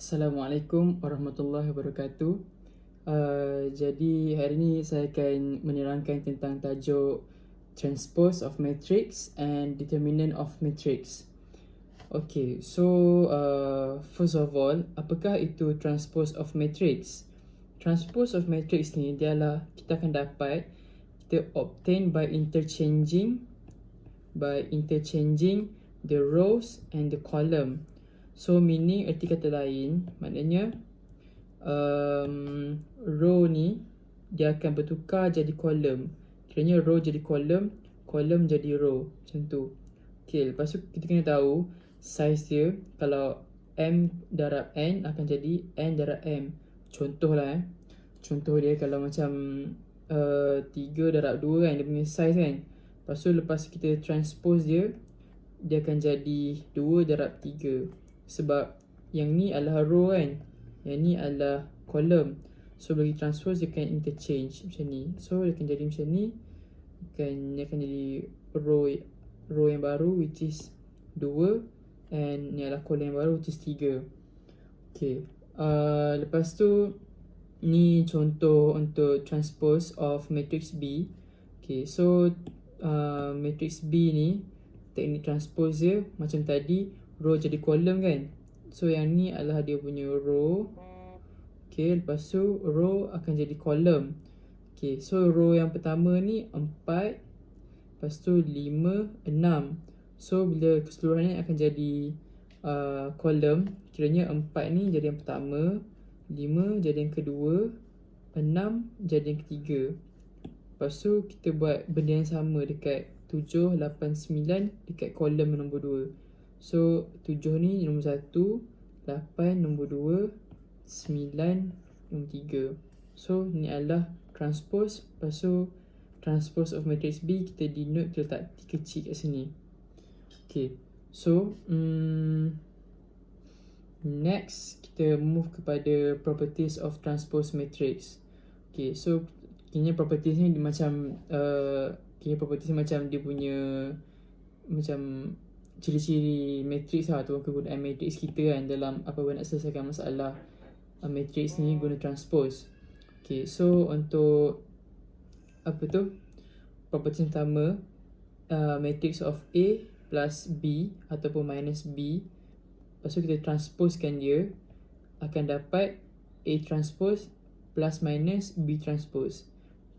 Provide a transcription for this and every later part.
Assalamualaikum warahmatullahi wabarakatuh. Jadi hari ini saya akan menerangkan tentang tajuk transpose of matrix and determinant of matrix. Okay, so first of all, apakah itu transpose of matrix? Transpose of matrix ni dia adalah kita akan dapat, kita obtain by interchanging the rows and the column. So meaning, erti kata lain, maknanya row ni dia akan bertukar jadi column. Kiranya row jadi column, column jadi row, macam tu. Okay, lepas tu kita kena tahu size dia. Kalau M darab N akan jadi N darab M. Contoh lah contoh dia kalau macam 3 darab 2 kan, dia punya size kan. Lepas kita transpose dia akan jadi 2 darab 3. Sebab yang ni adalah row kan, yang ni adalah column. So bagi transpose dia akan interchange macam ni. So dia akan jadi macam ni, dia akan jadi row yang baru which is 2, and ni adalah column yang baru which is 3. Okay, lepas tu ni contoh untuk transpose of matrix B. Okay, so matrix B ni teknik transpose dia macam tadi, row jadi column kan. So yang ni adalah dia punya row. Okay, lepas tu row akan jadi column. Okay, so row yang pertama ni 4, lepas tu 5, 6. So bila keseluruhannya akan jadi column, kiranya 4 ni jadi yang pertama, 5 jadi yang kedua, 6 jadi yang ketiga. Lepas tu kita buat benda yang sama dekat 7, 8, 9 dekat column nombor 2. So 7 ni nombor 1, 8 nombor 2, 9 nombor 3. So ni adalah transpose. Lepas tu transpose of matrix B kita denote, kita letak T kecil kat sini. Okay, so next kita move kepada properties of transpose matrix. Okay, so kini properties ni macam properties ni macam dia punya macam ciri-ciri matrix lah, atau kegunaan matrix kita kan dalam apabila nak selesaikan masalah matrix ni guna transpose. Okay, so untuk property pertama, matrix of A plus B ataupun minus B. Lepas tu kita transposekan dia, akan dapat A transpose plus minus B transpose.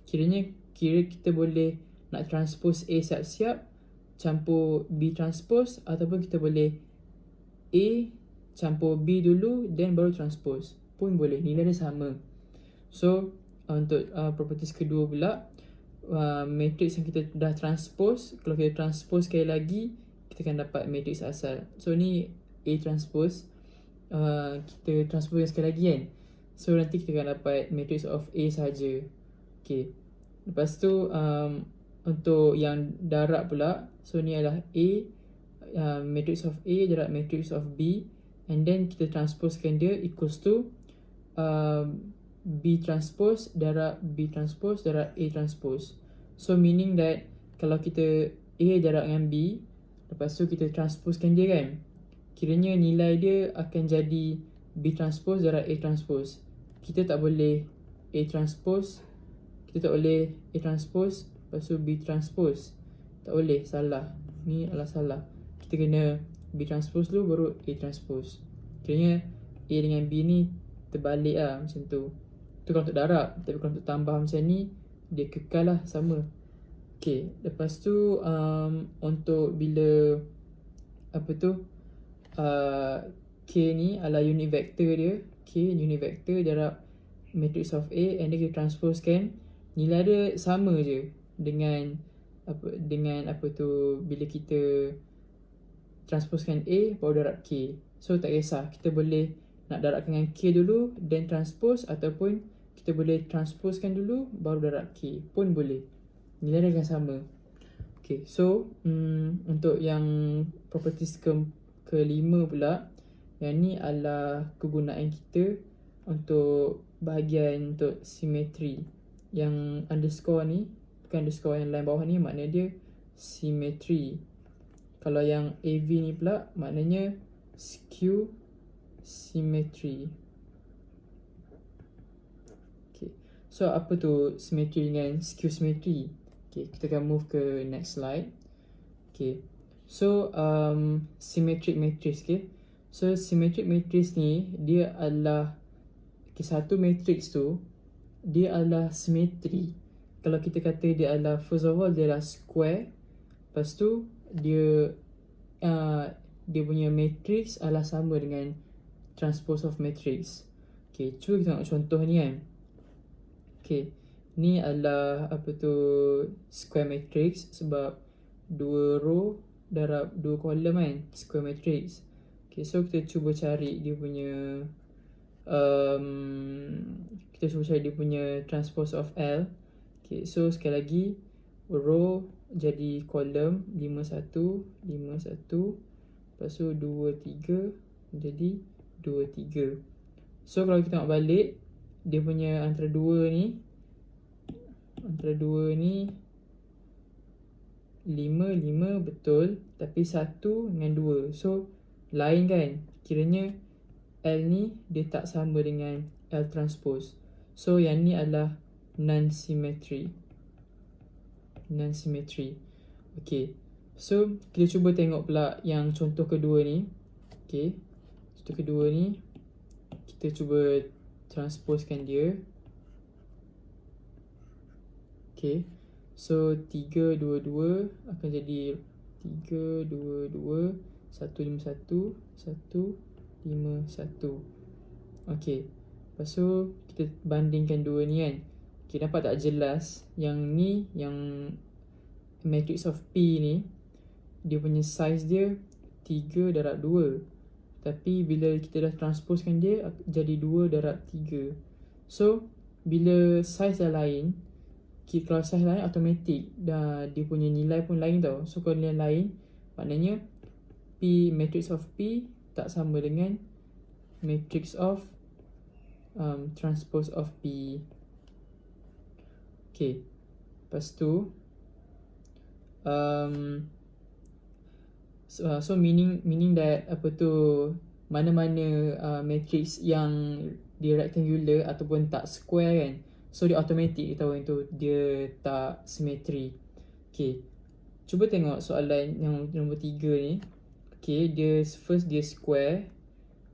Kira kita boleh nak transpose A siap-siap campur B transpose, ataupun kita boleh A campur B dulu then baru transpose pun boleh, nilai dia sama. So untuk properties kedua pula, matrix yang kita dah transpose, kalau kita transpose sekali lagi kita akan dapat matrix asal. So ni A transpose, kita transpose sekali lagi kan, so nanti kita akan dapat matrix of A saja. Okay, lepas tu untuk yang darab pula, so ni adalah A, matrix of A darab matrix of B, and then kita transposekan dia equals to B transpose darab B transpose darab A transpose. So meaning that kalau kita A darab dengan B, lepas tu kita transposekan dia kan, kiranya nilai dia akan jadi B transpose darab A transpose. Kita tak boleh A transpose, lepas tu B transpose. Tak boleh, salah. Ni adalah salah. Kita kena B transpose dulu baru A transpose. Kiranya A dengan B ni terbalik lah, macam tu. Tu kalau untuk darab. Tapi kalau untuk tambah macam ni, dia kekal lah sama. Okay, lepas tu untuk bila K ni adalah unit vector dia. K unit vector darab matrix of A, and then kita transposekan, nilai dia sama je dengan bila kita transposekan A baru darab K. So tak kisah, kita boleh nak darabkan dengan K dulu then transpose, ataupun kita boleh transposekan dulu baru darab K pun boleh, nilai dia akan sama. Okay, so untuk yang properties kelima pula, yang ni adalah kegunaan kita untuk bahagian untuk simetri. Yang underscore ni, bukan underscore yang line bawah ni, maknanya dia simetri. Kalau yang AV ni pula maknanya skew Symmetry. Okay. So apa tu symmetry dengan skew symmetry? Okay, kita akan move ke next slide. Okay. So symmetric matrix. Okay. So symmetric matrix ni dia adalah satu matrix tu dia adalah simetri. Kalau kita kata dia adalah, first of all dia adalah square, lepas tu dia punya matrix adalah sama dengan transpose of matrix. Okay, cuba kita tengok contoh ni kan. Okay, ni adalah apa tu square matrix sebab 2 row darab 2 column kan, square matrix. Okay, so kita cuba cari dia punya transpose of L. Okay, so sekali lagi row jadi column 5 1 5 1, lepas tu 2 3 jadi 2 3. So kalau kita tengok balik dia punya antara dua ni 5 5 betul, tapi 1 dengan 2 so lain kan, kiranya L ni dia tak sama dengan L transpose. So yang ni adalah non-symmetry. Okay, so kita cuba tengok pula yang contoh kedua ni. Okay, contoh kedua ni kita cuba transposekan dia. Okay, so 3 2 2 akan jadi 3 2 2 1 5 1 1 5 1. Okay, lepas tu kita bandingkan dua ni kan. Okay, nampak tak jelas yang ni, yang matrix of P ni dia punya size dia 3 darab 2, tapi bila kita dah transposekan dia jadi 2 darab 3. So bila size dah lain, kalau size lain automatik dah dia punya nilai pun lain tau. So kalau nilai lain maknanya P, matrix of P tak sama dengan matrix of transpose of P. Okay, lepas tu so meaning that apa tu, mana-mana matrix yang dia rectangular ataupun tak square kan, so dia automatic kita tahu yang tu dia tak simetri. Okay, cuba tengok soalan yang nombor 3 ni. Okay, dia square,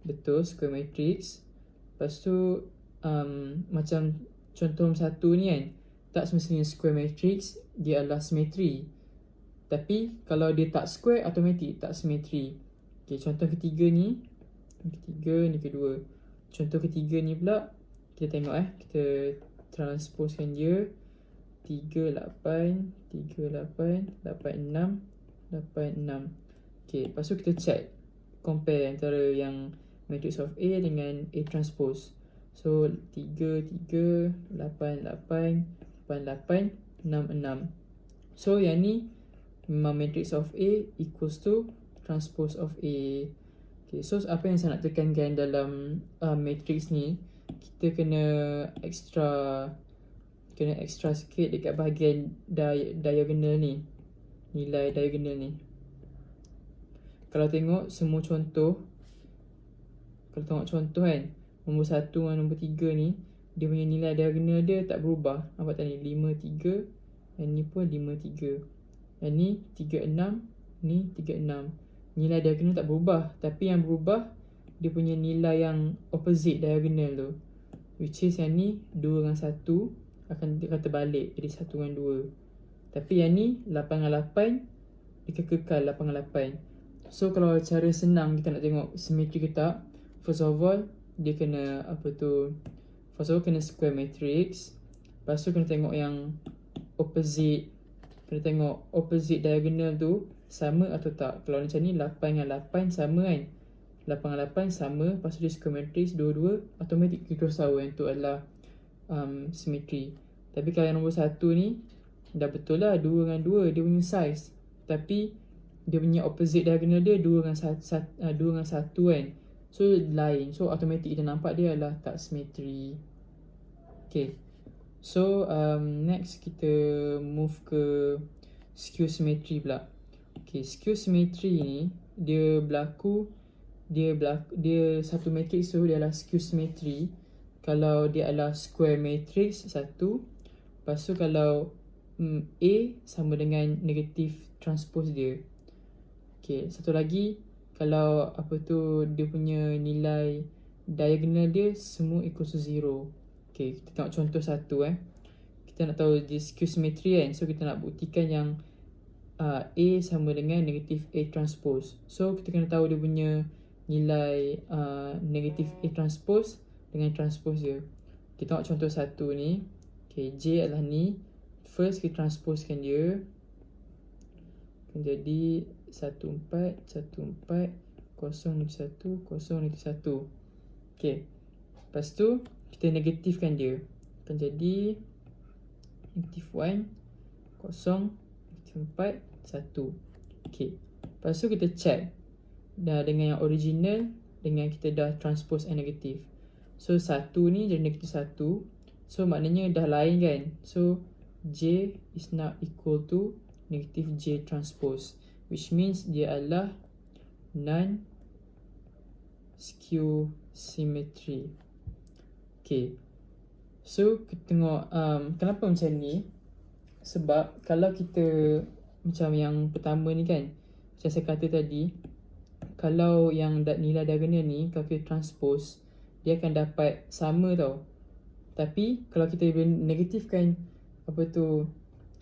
betul, square matrix. Lepas tu macam contoh nombor 1 ni kan, tak semestinya square matrix dia adalah simetri, tapi kalau dia tak square automatik tak simetri. Okay, contoh ketiga ni kedua. Contoh ketiga ni pula kita tengok kita transposekan dia. 3 8 3 8 8 6 8 6. Okay, lepas tu kita check, compare antara yang matrix of A dengan A transpose. So 3 3 8 8 8 8 6 6. So yang ni memang matrix of A equals to transpose of A. Okay, so apa yang saya nak tekankan dalam matrix ni, kita kena extra sikit dekat bahagian diagonal ni, nilai diagonal ni. Kalau tengok semua contoh, kan, nombor 1 dan nombor 3 ni, dia punya nilai diagonal dia tak berubah. Nampak tak ni, 5 3, yang ni pun 5 3, yang ni 3 6, ni 3 6. Nilai diagonal tak berubah, tapi yang berubah dia punya nilai yang opposite diagonal tu, which is yang ni 2 dengan 1 akan terbalik jadi 1 dengan 2. Tapi yang ni 8 dengan 8 dia kekal 8 dengan 8. So kalau cara senang kita nak tengok simetri ke tak, first of all dia kena kena square matrix. Lepas tu kena tengok yang opposite, diagonal tu sama atau tak. Kalau macam ni 8 dengan 8 sama kan, 8 dengan 8 sama, lepas tu dia square matrix dua-dua, automatic kita terus tahu yang tu adalah simetri. Tapi kalau yang nombor 1 ni dah betul lah 2 dengan 2 dia punya size, tapi dia punya opposite diagonal dia 2 dengan 1 kan, so lain, so automatic kita nampak dia adalah tak simetri. Okay, so next kita move ke skew symmetry pula. Okay, skew symmetry ni dia berlaku dia satu matrix tu dia adalah skew symmetry. Kalau dia adalah square matrix satu, lepas tu kalau A sama dengan negatif transpose dia. Okay, satu lagi, kalau dia punya nilai diagonal dia semua equal to 0. Okay, kita tengok contoh satu kita nak tahu dia skew symmetry kan. So kita nak buktikan yang A sama dengan negatif A transpose. So kita kena tahu dia punya nilai negatif A transpose dengan transpose dia. Kita tengok contoh satu ni. Okay, J adalah ni. First kita transposekan dia, akan jadi 1, 4, 1, 4, 0, 1, 0, 1. Okay, lepas tu kita negatifkan dia, akan jadi negatif 1, 0, negatif 4, 1. Okay, lepas tu kita check dah dengan yang original dengan kita dah transpose yang negatif. So 1 ni jadi negatif 1. So maknanya dah lain kan. So J is now equal to negative J transpose, which means dia adalah non-skew symmetry. Okay, so kita tengok kenapa macam ni. Sebab kalau kita macam yang pertama ni kan, macam saya kata tadi, kalau yang nilai diagonal ni kalau kita transpose, dia akan dapat sama tau. Tapi kalau kita negatifkan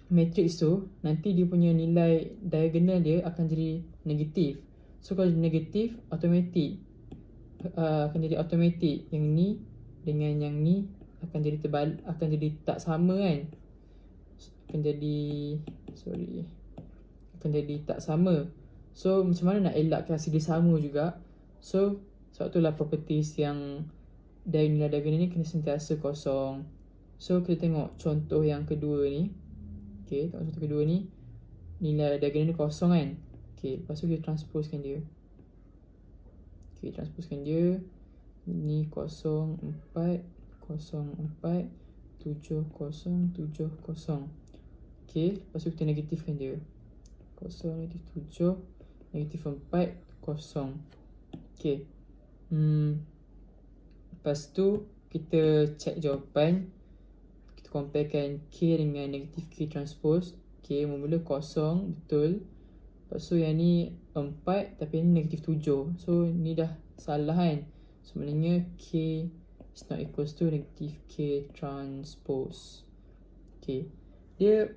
matrix tu, nanti dia punya nilai diagonal dia akan jadi negatif. So kalau negatif, automatik akan jadi automatik yang ni dengan yang ni akan jadi akan jadi tak sama kan. Akan jadi tak sama. So macam mana nak elakkan hasil dia sama juga. So sebab itulah properties yang nilai diagonal ni kena sentiasa kosong. So kita tengok contoh yang kedua ni. Okay, tengok contoh kedua ni, nilai diagonal ni kosong kan. Okay, lepas tu kita transposekan dia. Okay, transposekan dia. Ni 0, 4, 0, 4, 7, 0, 7, 0. Okay, lepas tu kita negatifkan dia. 0, negatif 7, negatif 4, 0. Okay. Lepas tu kita check jawapan. Kita comparekan K dengan negatif K transpose. K mula 0, betul. Lepas tu yang ni 4 tapi yang ni negatif 7. So ni dah salah kan. So maknanya K is not equals to negatif K transpose. Okay, dia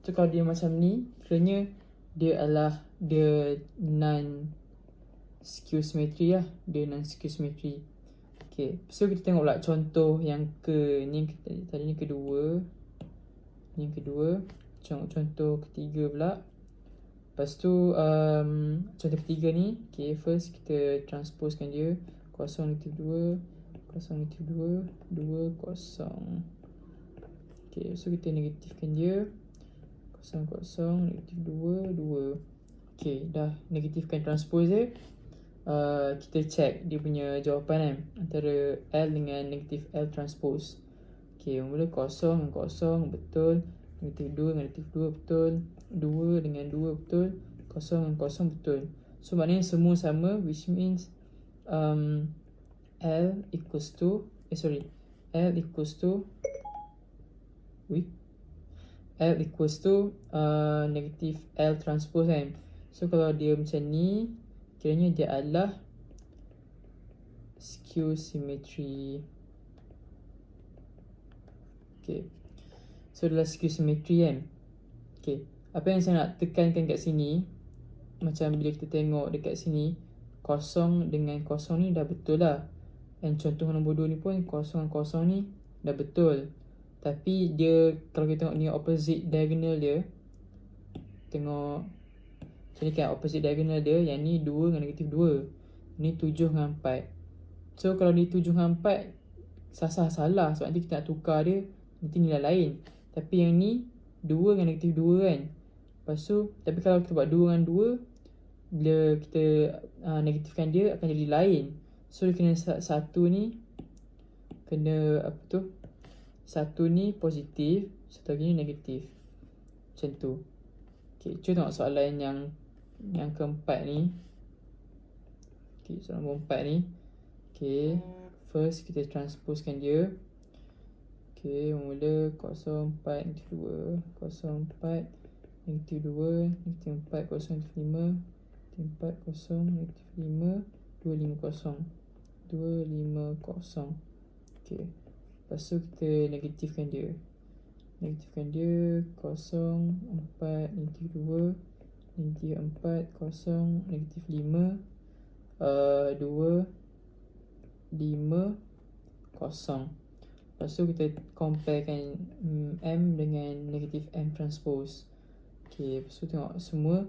so kalau dia macam ni, kiranya dia adalah non skew symmetry lah. Dia non skew symmetry. Okay, so kita tengok pula contoh yang tadi ni kedua. Ni yang kedua. Contoh ketiga pula. Lepas tu contoh ketiga ni, okay, first kita transposekan dia. 0, negatif 2, 0, negatif 2, 2, 0. Okay, so kita negatifkan dia. 0, 0, negatif 2, 2. Okay, dah negatifkan transpose dia. Kita check dia punya jawapan kan, antara L dengan negatif L transpose. Okay, mula 0 dengan 0 betul, negatif 2 dengan negatif 2 betul, 2 dengan 2 betul, 0 dengan 0 betul. So maknanya semua sama, which means L equals to negatif L transpose kan. So kalau dia macam ni, kiranya dia adalah skew symmetry. Okay, so adalah skew symmetry kan. Okay, apa yang saya nak tekankan kat sini, macam bila kita tengok dekat sini, 0 dengan 0 ni dah betul lah. Dan contoh nombor 2 ni pun 0 dengan 0 ni dah betul. Tapi dia, kalau kita tengok ni opposite diagonal dia, tengok macam ni kan, opposite diagonal dia, yang ni 2 dengan negatif 2, ni 7 dengan 4. So kalau ni 7 dengan 4 salah sebab nanti kita nak tukar dia, nanti nilai lain. Tapi yang ni 2 dengan negatif 2 kan. Lepas tu, tapi kalau kita buat 2 dengan 2, bila kita negatifkan dia akan jadi lain. So dia kena satu ni kena satu ni positif, satu lagi ni negatif. Macam tu. Okay, cuba tengok soalan yang keempat ni. Okay, soalan nombor 4 ni. Okay, first kita transposekan dia. Okay, mula 0, 4, negatif 2, 0, 4, negatif 2, negatif 4, 0, negatif 5, negatif 4, 0, negatif 5, 2, 5, 0, 2, 5, 0. Okay, lepas tu kita negatifkan dia. Negatifkan dia 0, 4, negatif 2, negatif 4, 0, negatif 5, 2, 5, 0. Lepas tu kita comparekan M dengan negatif M transpose. Okay, lepas tu tengok semua.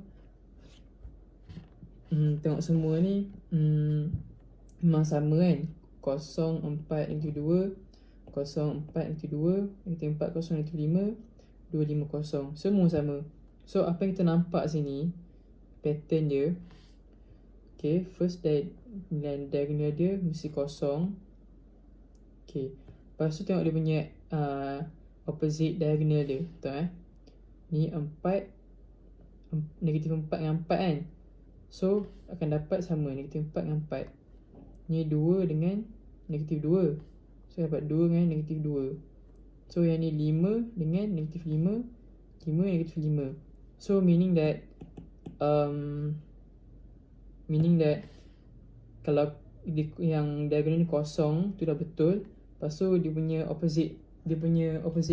Tengok semua ni memang sama kan. 0, 4, negatif 2, 0, 4, negatif 2, negatif 4, 0, negatif 5, 2, 5, 0. Semua sama. So apa yang kita nampak sini, pattern dia. Okay, first diagonal dia mesti 0. Okay, lepas tu tengok dia punya opposite diagonal dia. Betul Ni 4, negatif 4 dengan 4 kan. So akan dapat sama, negatif 4 dengan 4. Ni 2 dengan negatif 2. So dapat 2 dengan negatif 2. So yang ni 5 dengan negatif 5, 5 negatif 5. So meaning that kalau yang diagonal ni kosong tu dah betul. Lepas tu dia punya opposite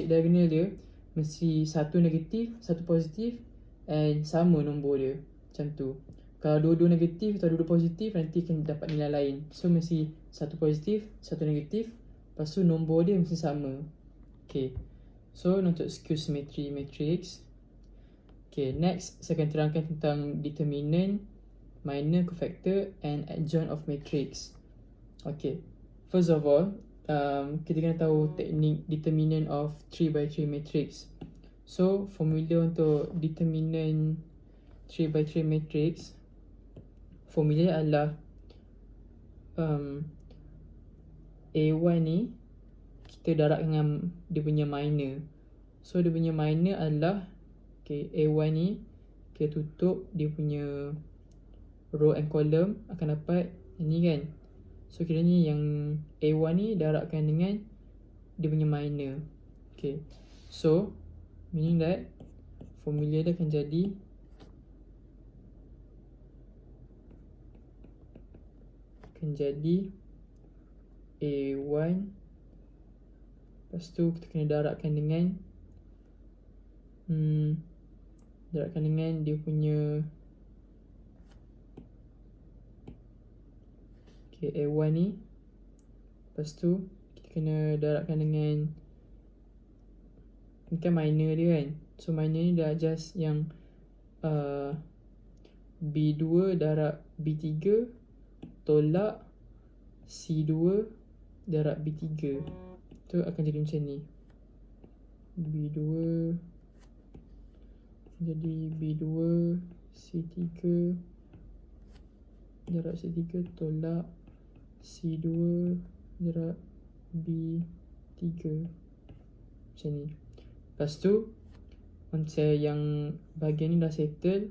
diagonal dia mesti satu negatif, satu positif and sama nombor dia. Macam tu. Kalau dua-dua negatif atau dua-dua positif, nanti akan dapat nilai lain. So mesti satu positif, satu negatif. Lepas tu nombor dia mesti sama. Okay, so untuk skew symmetry matrix. Okay, next saya akan terangkan tentang determinant, minor cofactor and adjoint of matrix. Okay, first of all, kita kena tahu teknik determinant of 3x3 matrix. So formula untuk determinant 3x3 matrix, formula adalah A1 ni kita darab dengan dia punya minor. So dia punya minor adalah A1 ni kita tutup dia punya row and column, akan dapat ni kan. So kiranya yang A1 ni darabkan dengan dia punya minor. Okay, so meaning that formula dia akan jadi A1. Lepas tu kita kena darabkan dengan dia punya A1 ni. Lepas tu kita kena darabkan dengan ni kan minor dia kan. So minor ni dah just yang B2 darab B3 tolak C2 darab B3. Tu akan jadi macam ni. B2 jadi B2 C3 darab C3 tolak C2 darab B3. Macam ni. Lepas tu macam yang bahagian ni dah settle.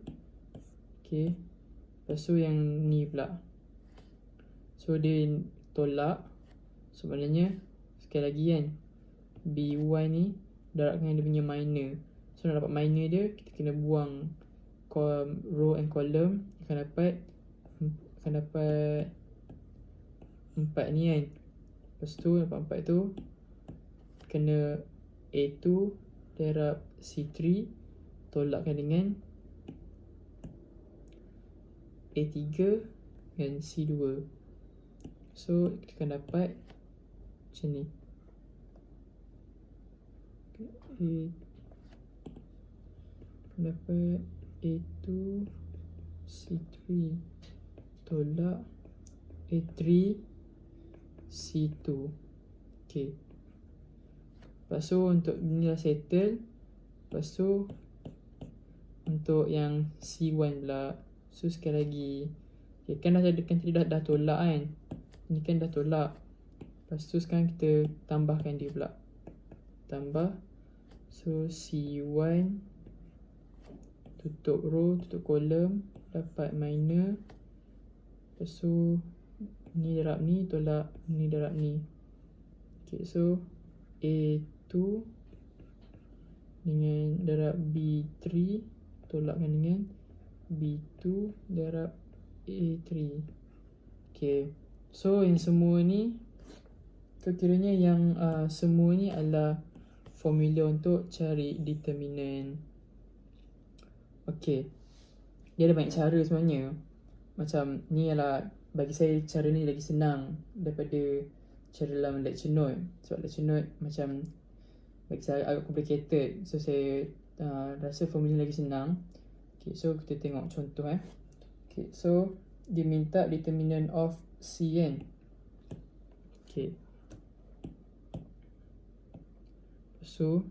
Okay, lepas tu yang ni pula, so dia tolak. So maknanya sekali lagi kan, B1 ni darabkan dia punya minor. So nak dapat minor dia, kita kena buang row and column. Akan dapat 4 ni kan. Lepas tu dapat 4 tu kena A2 darab C3 tolakkan dengan A3 dan C2. So kita akan dapat macam ni. Dapat A2 C3 tolak A3 C2. Okay, lepas tu untuk ni dah settle. Lepas tu untuk yang C1 pula, so sekali lagi, okay, kan tadi dah tolak kan. Ni kan dah tolak. Lepas tu sekarang kita tambahkan dia pula. Tambah. So C1 tutup row, tutup column, dapat minor. Lepas tu ni darab ni tolak ni darab ni. Okay, so A2 dengan darab B3 tolakkan dengan B2 darab A3. Okay, so yang semua ni kiranya yang semua ni adalah formula untuk cari determinant. Okay, dia ada banyak cara sebenarnya. Macam ni adalah, bagi saya cara ni lagi senang daripada cara dalam lecture note. Sebab lecture note macam bagi saya agak complicated. So saya rasa formula lagi senang. Okay, so kita tengok contoh Okay, so dia minta determinant of C kan. Okay, so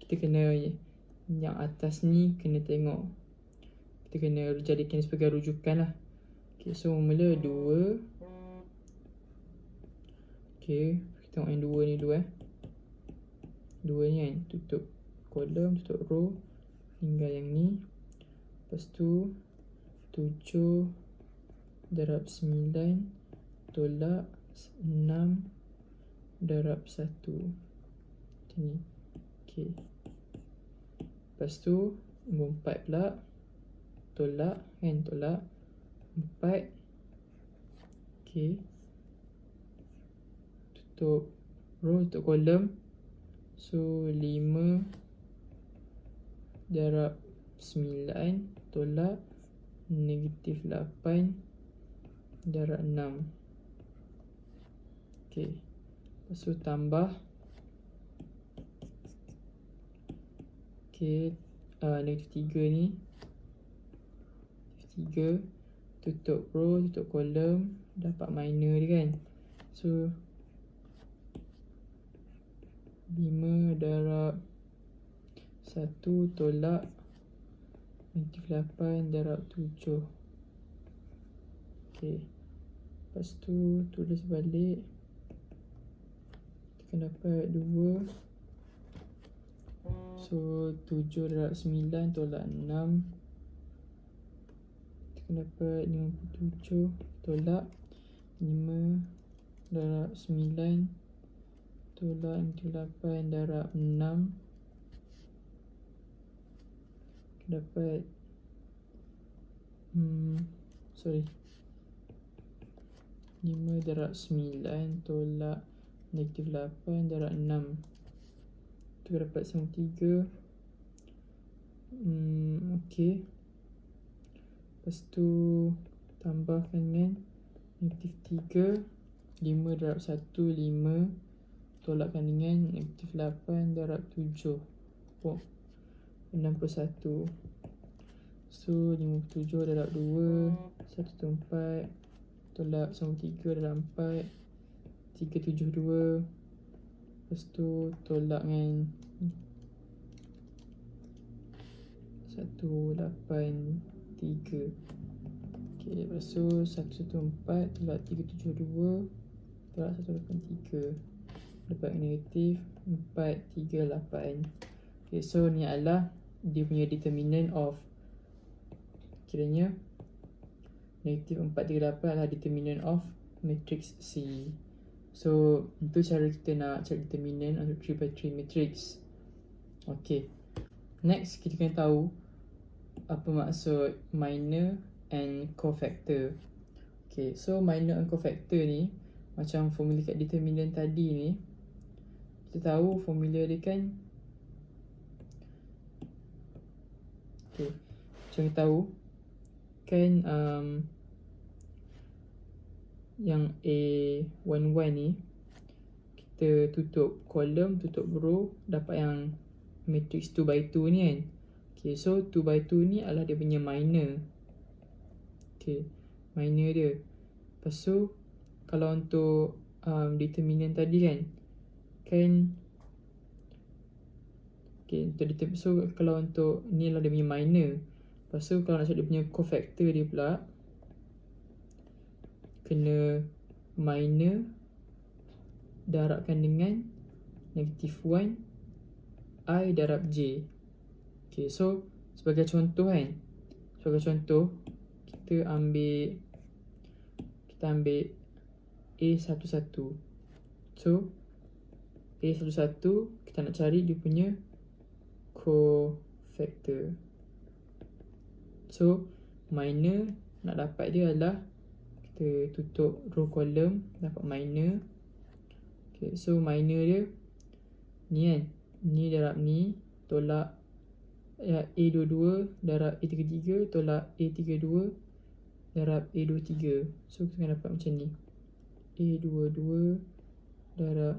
kita kena yang atas ni kena tengok. Kita kena jadikan sebagai rujukan lah. Okay, so mula 2. Okay, kita tengok yang 2 ni dulu 2 ni kan, tutup kolom, tutup row, tinggal yang ni. Lepas tu 7 darab 9 tolak 6 darab 1. Macam ni. Okay, lepas tu nombor 4 pula tolak kan, tolak 4. Okay, tutup row, tutup kolom. So 5 darab 9 tolak negatif 8 darab 6. Okay, lepas tu tambah. Okay, negatif 3 ni, negatif 3, tutup row, tutup kolom, dapat minor dia kan. So 5 darab 1 tolak negatif 8 darab 7. Okay, lepas tu tulis balik, kita akan dapat 2. So 7 darab 9 tolak 6, kita akan dapat 57 tolak 5 darab 9 tolak negatif 8 darab 6, kita dapat 5 darab 9 tolak negatif 8 darab 6. Kita dapat 93. Okay, lepas tu tambahkan dengan negatif 3. 5 darab 1 5 tolakkan dengan negatif 8 darab 7. 61. So 57 darab 2 114 tolak 93 darab 4 372. Lepas tu tolak dengan 183. Okay, lepas tu 114 tolak 372 tolak 183, dapat negatif 438. Okay, so ni adalah dia punya determinant of, kiranya negatif 438 adalah determinant of matrix C. So itu cara kita nak cari determinant untuk 3x3 matrix. Okay, next kita kena tahu apa maksud minor and cofactor. Okay, so minor and cofactor ni macam formula kat determinant tadi ni, kita tahu formula dia kan. Okay, macam kita tahu kan yang A11 ni, kita tutup kolom, tutup row, dapat yang matrix 2x2 ni kan. Okay, so 2x2 ni adalah dia punya minor. Okay, minor dia. Lepas tu kalau untuk determinant tadi kan, okay, so kalau untuk ni adalah dia punya minor. Lepas tu kalau nak cari dia punya cofactor dia pula, kena minor darabkan dengan negatif 1 I darab J. Okay, so sebagai contoh kan, sebagai contoh kita ambil A11. So A11 kita nak cari dia punya cofactor. So minor nak dapat dia adalah kita tutup row column, dapat minor. Okay, so minor dia ni kan, ni darab ni tolak A22 darab A33 tolak A32 darab A23. So kita akan dapat macam ni, A22 darab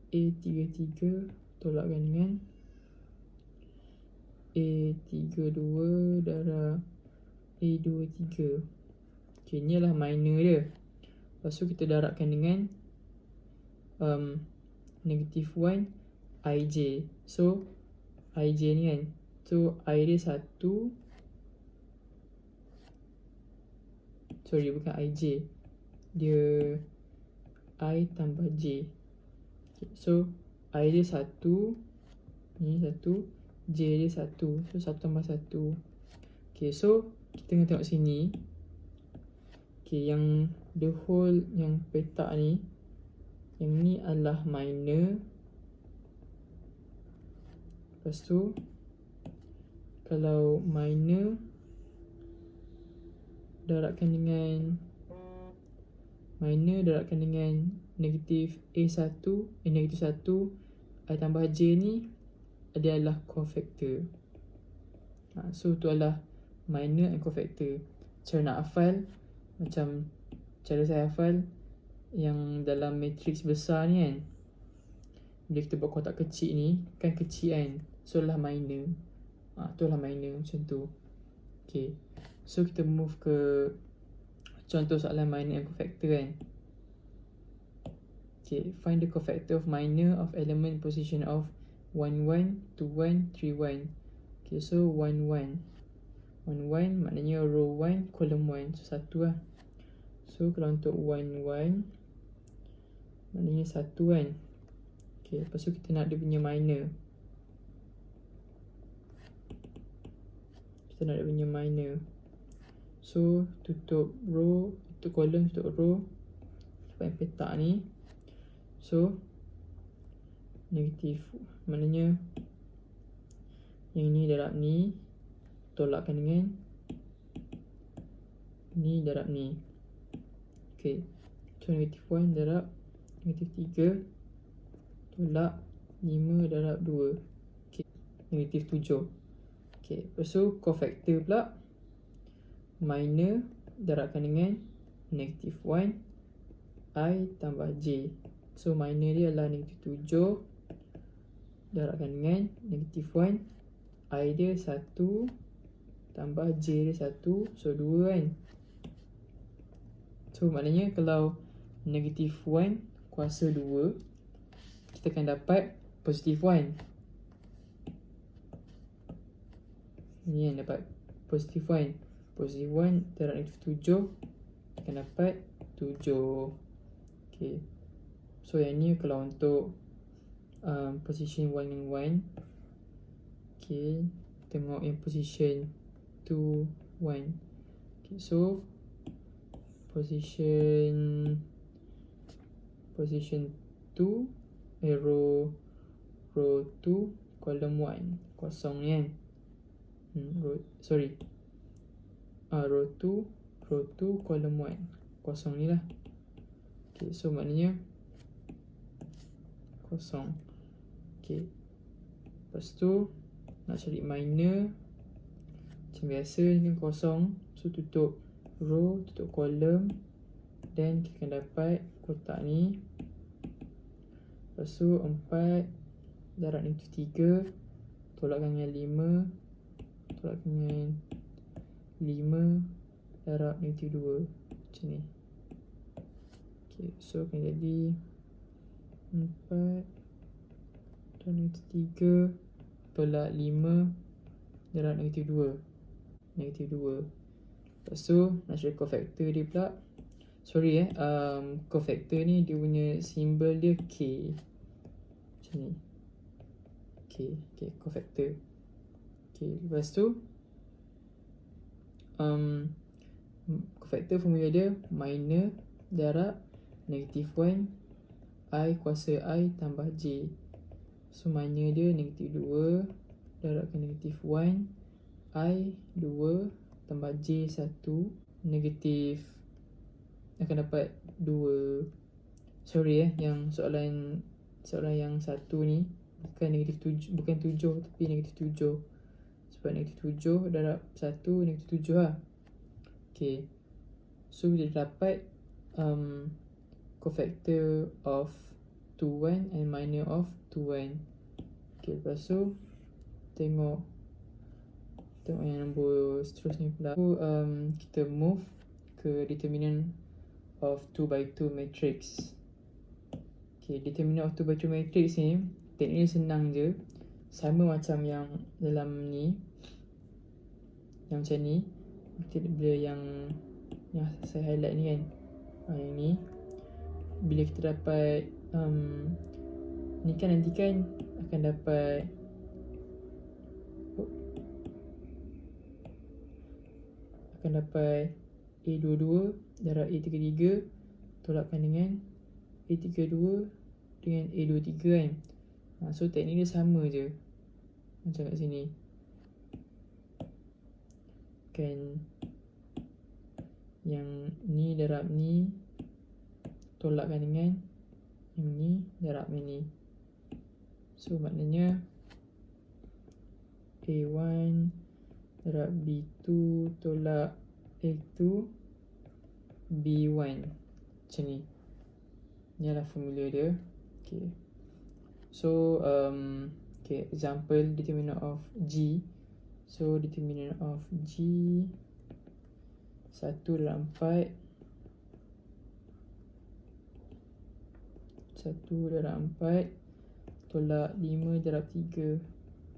A33 tolakkan dengan A32 darab A23. Okay, ni adalah minor dia. Lepas tu kita darabkan dengan negative 1 IJ. So IJ ni kan, so I dia 1, sorry bukan IJ, dia I tambah J. Okay, so I dia 1, ni 1, J dia 1, so 1 tambah 1. Okay, so kita kena tengok sini. Okay, yang the whole yang petak ni, yang ni adalah minor. Lepas tu kalau minor darabkan dengan negatif A1, negatif 1 I tambah J ni, dia adalah cofactor. So tu adalah minor and cofactor. Cara nak hafal, macam cara saya hafal yang dalam matrix besar ni kan, bila kita buat kotak kecil ni, kan kecil kan, so adalah minor. Tu adalah minor macam tu. Okay, so kita move ke contoh soalan minor and cofactor kan. Okay, find the cofactor of minor of element position of 1 1, 2 1, 3 1. Okay, so 1 1 maknanya row 1, column 1, so 1 lah. So kalau untuk 1 1 maknanya 1 kan. Okay, lepas tu kita nak dia punya minor. So tutup row, tutup column, tutup row, dapat yang petak ni. So negatif, maknanya yang ni darab ni tolakkan dengan ni darab ni. Okay, so negatif 1 darab negatif 3 tolak 5 darab 2. Okay, negatif 7. Okay, lepas tu cofactor pula, minor darabkan dengan negatif 1 I tambah J. So minor dia adalah negatif 7 darabkan dengan negatif 1 I dia 1 tambah J dia 1, so 2 kan. So maknanya kalau negatif 1 kuasa 2, kita akan dapat positif 1. Ni yang dapat positif 1. Positif 1 darab negatif 7 akan dapat 7. Okay, so yang ni kalau untuk position 1 and 1. Okay, tengok yang position 2 1. Okay, so position 2 row 2 column 1 kosong ni kan. Row 2 column 1 kosong ni lah. Okay, so maknanya kosong. Okay, lepas tu nak cari minor, macam biasa ni kan kosong, so tutup row, tutup column, dan kita akan dapat kotak ni. Lepas tu 4 darab negatif 3 tolakkan dengan 5 tolakkan dengan 5 darab negatif 2, macam ni. Okay, so akan jadi 4 darab negatif 3 tolak 5 darab negatif 2, negatif 2. Lepas tu nak cari cofactor dia pula. Sorry cofactor ni dia punya simbol dia K, macam ni. K, cofactor. Okay, lepas tu Cofactor formula dia minor darab negatif 1 I kuasa I tambah J. So minor dia negatif 2 darabkan negatif 1 I 2 tambah J 1 negatif akan dapat 2. Sorry yang soalan yang satu ni bukan negatif 7, bukan 7 tapi negatif 7. Sebab negatif 7 darab 1 negatif 7 lah. Okay, so kita dapat cofactor of 2 1 and minor of 2 1. Okay, lepas tu tengok yang nombor seterusnya pula. So, kita move ke determinant of 2 by 2 matrix. Okay, determinant of 2 by 2 matrix ni teknik senang je, sama macam yang dalam ni, yang macam ni. Bila yang saya highlight ni kan, yang ni, bila kita dapat ni kan, nanti kan akan dapat A22 darab A33 tolakkan dengan A32 dengan A23 kan. So teknik dia sama je macam kat sini kan, yang ni darab ni tolakkan dengan yang ni darab yang ni. So maknanya A1 darab B2 tolak A2 B1 macam ni. Ni adalah formula dia. Okay, so okay, example determinant of G. So determinant of G 1 darab 4 tolak 5 darab 3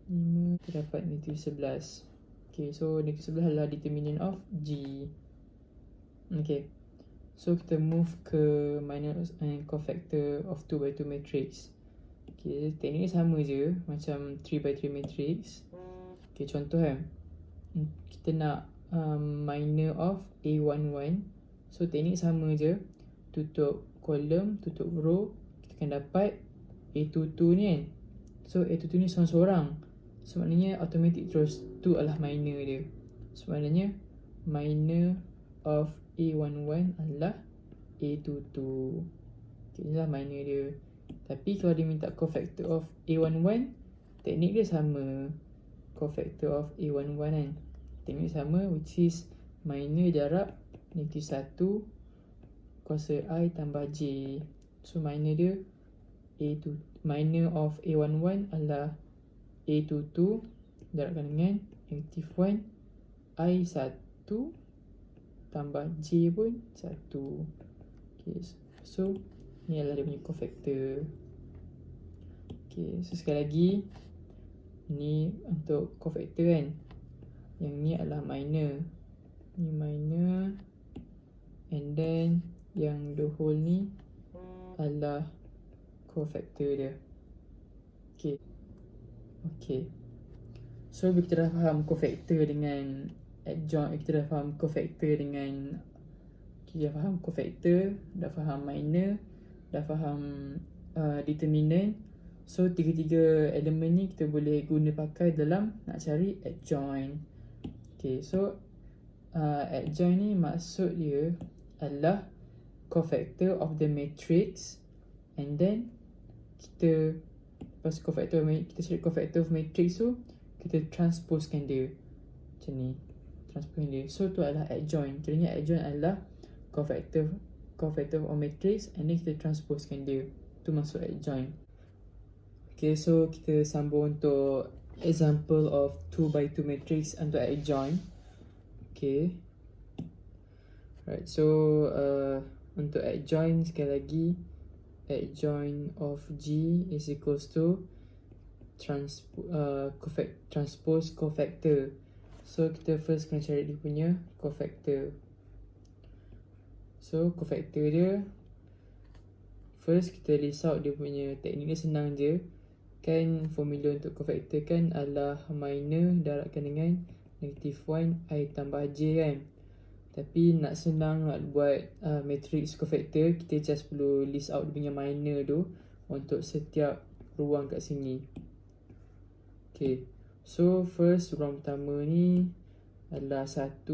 5 kita dapat negatif 11. Okay, so negatif 11 adalah determinant of G. Okay, so kita move ke minus and cofactor of 2 by 2 matrix. Okay, teknik ni sama je macam 3 by 3 matrix. Okay, contoh kan, kita nak minor of A11. So teknik sama je, tutup kolom, tutup row, kita akan dapat A22 ni kan. So A22 ni seorang-seorang, so maknanya automatic terus tu adalah minor dia. So maknanya minor of A11 adalah A22. Okay, inilah minor dia. Tapi kalau dia minta cofactor of A11, teknik dia sama. Cofactor of A11 kan, teknik sama, which is minor darab negatif 1 kuasa I tambah J. So minor dia A2, minor of A11 adalah A22 darabkan dengan negatif 1 I1 tambah J pun 1. Okay, so ni adalah dia punya cofactor. Okay, so sekali lagi, ni untuk cofactor kan, yang ni adalah minor, ni minor, and then yang the whole ni adalah cofactor dia. Okay, okay, so kita dah faham cofactor dengan adjoint, kita dah faham cofactor dengan, kita dah faham cofactor, dah faham minor, dah faham determinant. So tiga-tiga elemen ni kita boleh guna pakai dalam nak cari adjoint. Okay, so adjoint ni maksud dia adalah cofactor of the matrix, and then kita lepas cofactor, kita cari cofactor of matrix tu, kita transposekan dia macam ni, transposekan dia. So tu adalah adjoint. Kiranya adjoint adalah cofactor of matrix, and then kita transposekan dia. Tu maksud adjoint. Okay, so kita sambung untuk example of 2 by 2 matrix untuk adjoint. Okay, right, so untuk adjoint, sekali lagi, adjoint of G is equals to transpose cofactor. So kita first kena cari dia punya cofactor. So cofactor dia, first kita list out dia punya, teknik dia senang je kan. Formula untuk cofactor kan adalah minor darabkan dengan negatif 1 I tambah J kan. Tapi nak senang nak buat matrix cofactor, kita just perlu list out dia punya minor tu untuk setiap ruang kat sini. Okay, so first ruang pertama ni adalah 1,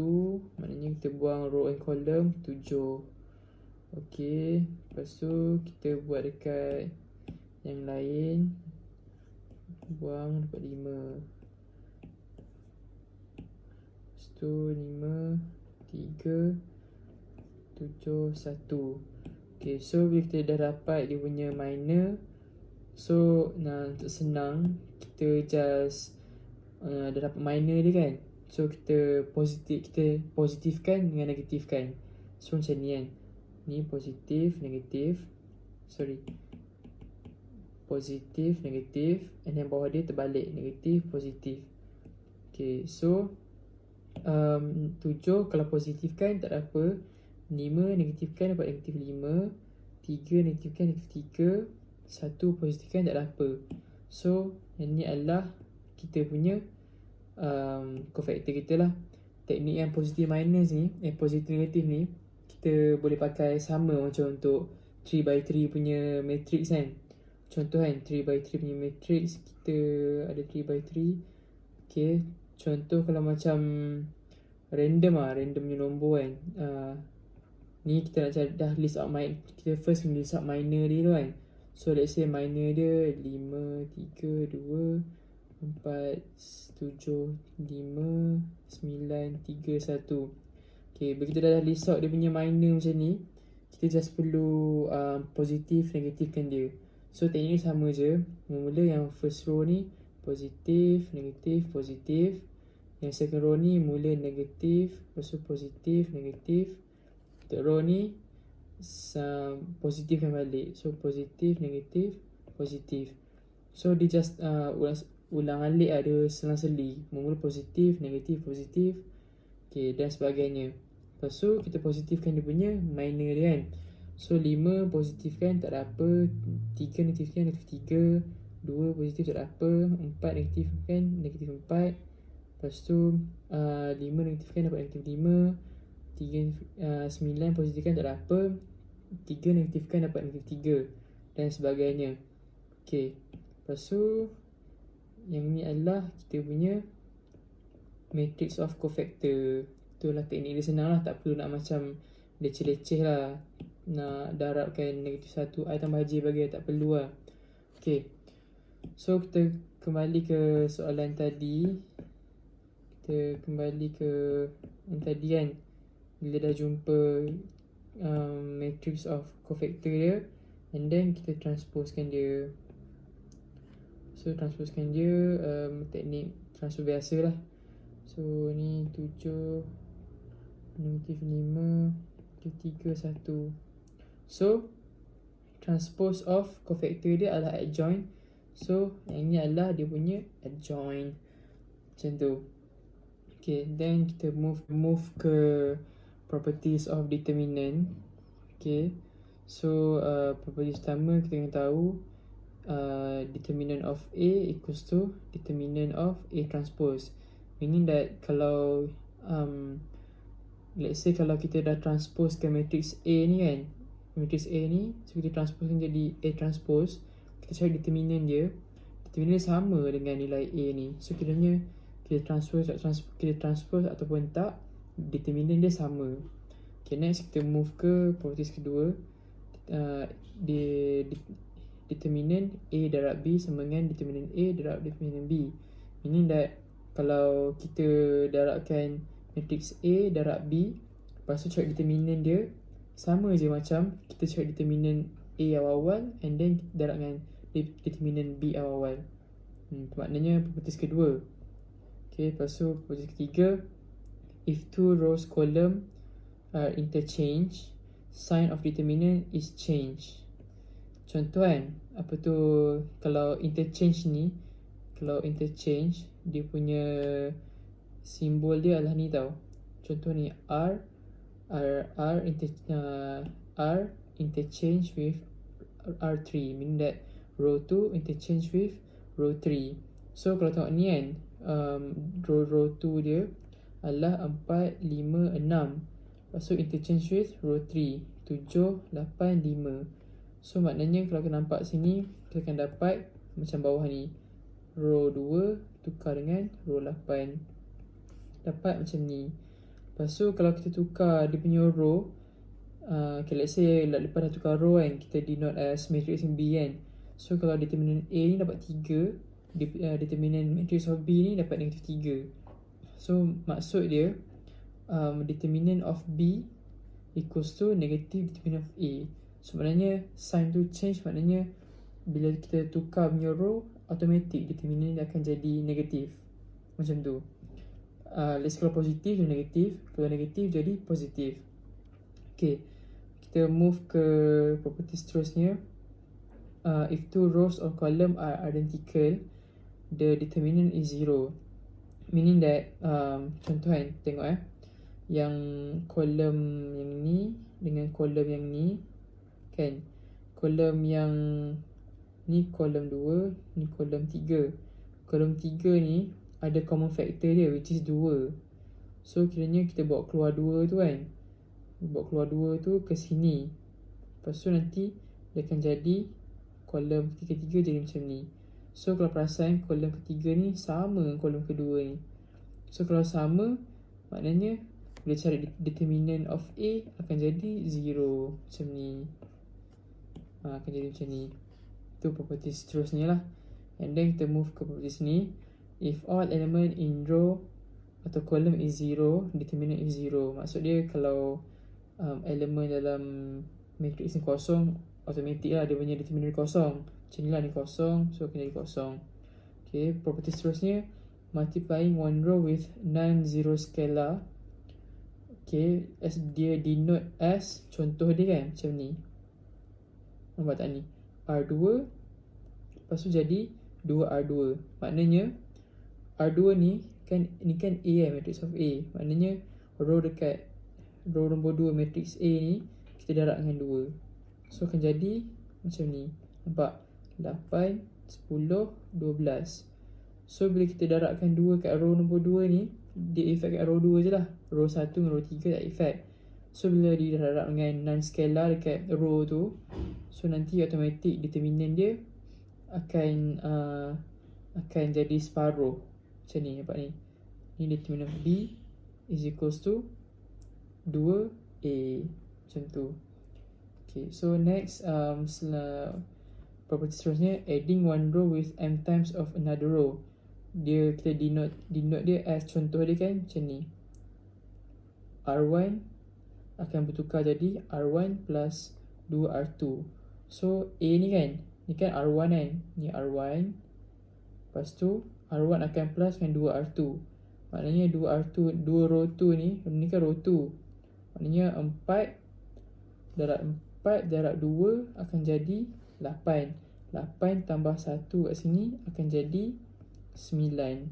maknanya kita buang row and column 7. Okay, lepas tu kita buat dekat yang lain, buang dapat 5. Lepas tu 5, 3, 7, 1. Okay, so bila kita dah dapat dia punya minor, so untuk senang kita just dah dapat minor dia kan, so kita positifkan dengan negatifkan. So macam ni kan, ni positif, negatif, positif, negatif, and then bawah dia terbalik, negatif, positif. Okay, so 7 kalau positifkan tak ada apa, 5 negatifkan dapat negatif 5, 3 negatifkan negatif 3, 1 positifkan tak ada apa. So yang ni adalah kita punya cofactor kita lah. Teknik yang positif minus ni, positif negatif ni, kita boleh pakai sama macam untuk 3x3 punya matrix kan. Contoh kan, 3x3 punya matrix, kita ada 3x3. Okay, contoh kalau macam random punya nombor kan, ni kita nak cari dah list out kita first list out minor dia tu kan. So let's say minor dia 5, 3, 2, 4, 7, 5, 9, 3, 1. Okay, bila kita dah list out dia punya minor macam ni, kita just perlu positif negatifkan dia. So teknik ni sama je. Mula yang first row ni positif, negatif, positif. Yang second row ni mula negatif, lepas tu positif, negatif. Third row ni positifkan balik. So positif, negatif, positif. So dia just ulang alik ada selang-seli. Mula positif, negatif, positif. Okay, dan sebagainya. Lepas tu kita positifkan dia punya minor dia kan. So 5 positifkan tak ada apa, 3 negatifkan negatif 3, 2 positif tak ada apa, 4 negatifkan negatif 4. Lepas tu 5 negatifkan dapat negatif 5, 9 positifkan tak ada apa, 3 negatifkan dapat negatif 3 dan sebagainya. Okay, lepas tu yang ni adalah kita punya matrix of cofactor. Itulah teknik dia, senang lah, tak perlu nak macam leceh-leceh lah, nak darabkan negatif 1 I tambah J bagi, tak perlu lah. Okay, so kita kembali ke soalan tadi. Kita kembali ke yang tadi kan, bila dah jumpa matrix of cofactor dia, and then kita transposekan dia. So transposekan dia teknik transpose biasa lah. So ni 7, negatif 5, negatif 3, 1. So transpose of cofactor dia adalah adjoint. So yang ni adalah dia punya adjoint, macam tu. Okay, then kita move ke properties of determinant. Okay, so properties pertama kita kena tahu determinant of A equals to determinant of A transpose. Meaning that kalau let's say kalau kita dah transpose ke matrix A ni kan, matrix A ni, so kita transposekan jadi A transpose, kita cari determinant dia. Determinant dia sama dengan nilai A ni. So kiranya kita transpose ataupun tak, determinant dia sama. Okay, next kita move ke properties kedua. Determinant A darab B sama dengan determinant A darab determinant B. Meaning that kalau kita darabkan matrix A darab B, lepas tu cari determinant dia, sama je macam kita cari determinant A awal-awal and then darab dengan determinant B awal-awal. Maknanya properties kedua. Okay, lepas tu properties ketiga, if two rows column are interchange, sign of determinant is change. Contoh kan, apa tu, kalau interchange ni, dia punya simbol dia adalah ni tau. Contoh ni R interchange with R3, meaning that row 2 interchange with row 3. So kalau tengok ni kan, row 2 dia adalah 4, 5, 6. Lepas tu interchange with row 3. 7, 8, 5. So maknanya kalau kita nampak sini, kita akan dapat macam bawah ni. Row 2 tukar dengan row 8. Dapat macam ni. Lepas tu kalau kita tukar dia punya row, okay, let's say lepas dah tukar row kan, kita denote as matrix B kan. So kalau determinant A ni dapat 3, determinant matrix of B ni dapat negatif 3. So maksud dia determinant of B equals to negative determinant of A. So maknanya sign tu change, maknanya bila kita tukar punya row, automatic determinant dia akan jadi negatif. Macam tu. Let's kalau positif jadi negatif, kalau negatif jadi positif. Okay, kita move ke property seterusnya. If two rows or column are identical, the determinant is 0. Meaning that contoh kan, tengok yang kolom yang ni dengan kolom yang ni kan, kolom yang ni kolom 2, ni kolom 3. Kolom 3 ni ada common factor dia, which is 2. So kiranya kita bawa keluar 2 tu kan, bawa keluar 2 tu ke sini. Lepas tu nanti dia akan jadi kolom ketiga jadi macam ni. So kalau perasan kolom ketiga ni sama dengan kolom kedua ni. So kalau sama, maknanya bila cari determinant of A akan jadi 0 macam ni. Akan jadi macam ni. Itu property seterusnya lah. And then kita move ke property sini. If all element in row atau column is 0, determinant is 0. Maksud dia kalau elemen dalam matrix ni kosong, automatic lah dia punya determinant kosong. Macam ni lah ni kosong, so akan jadi kosong. Okay, property seterusnya, multiplying one row with non-zero scalar. Okay, as dia denote as, contoh dia kan macam ni. Nampak tak ni? R2, lepas tu jadi 2R2. Maknanya R2 ni kan A kan, matrix of A. Maknanya row dekat row nombor 2 matrix A ni kita darab dengan 2. So akan jadi macam ni. Nampak? 8, 10, 12. So bila kita darabkan 2 kat row nombor 2 ni, dia effect kat row 2 je lah. Row 1 dengan row 3 tak effect. So bila didarab dengan non-scalar dekat row tu, so nanti automatic determinant dia akan jadi separuh. Macam ni, nampak ni. Ni determinant B is equals to 2A. Macam tu. Okay, so next property seterusnya, adding one row with m times of another row. Dia kita denote dia as, contoh dia kan macam ni. R1 akan bertukar jadi R1 plus 2R2. So A ni kan, ni kan R1 kan, ni R1. Lepas tu R1 akan plus dengan 2R2. Maknanya 2R2, 2 row 2 ni kan row 2. Maknanya 4 darab 2 akan jadi 8. 8 tambah 1 kat sini akan jadi 9.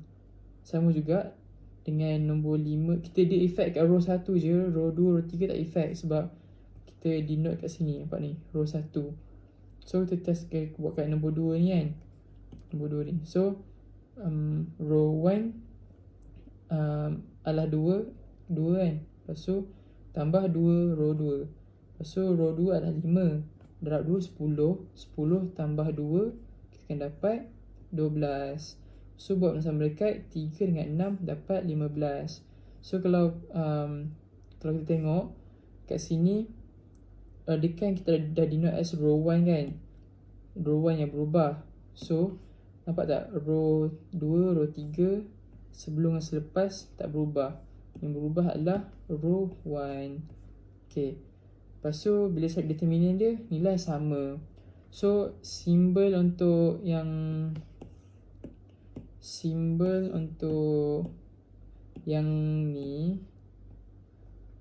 Sama juga dengan nombor 5. Kita dia effect kat row 1 je. Row 2, row 3 tak effect sebab kita denote kat sini. Nampak ni, row 1. So kita test buat kat nombor 2 ni kan. Nombor 2 ni. So row 1 adalah 2 kan. Lepas tu tambah 2 row 2. Lepas tu row 2 adalah 5. Darab 2, 10. 10 tambah 2, kita akan dapat 12. So buat bersama dekat 3 dengan 6 dapat 15. So kalau kita tengok kat sini, dia kan kita dah denote as row 1 kan. Row 1 yang berubah. So nampak tak, row 2, row 3 sebelum dan selepas tak berubah. Yang berubah adalah row 1. Okay, lepas tu bila set determinant dia, nilai sama. So simbol untuk yang ni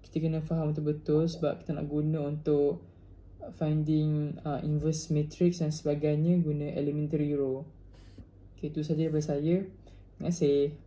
kita kena faham betul-betul sebab kita nak guna untuk finding inverse matrix dan sebagainya, guna elementary row. Okay, itu saja daripada saya. Terima kasih.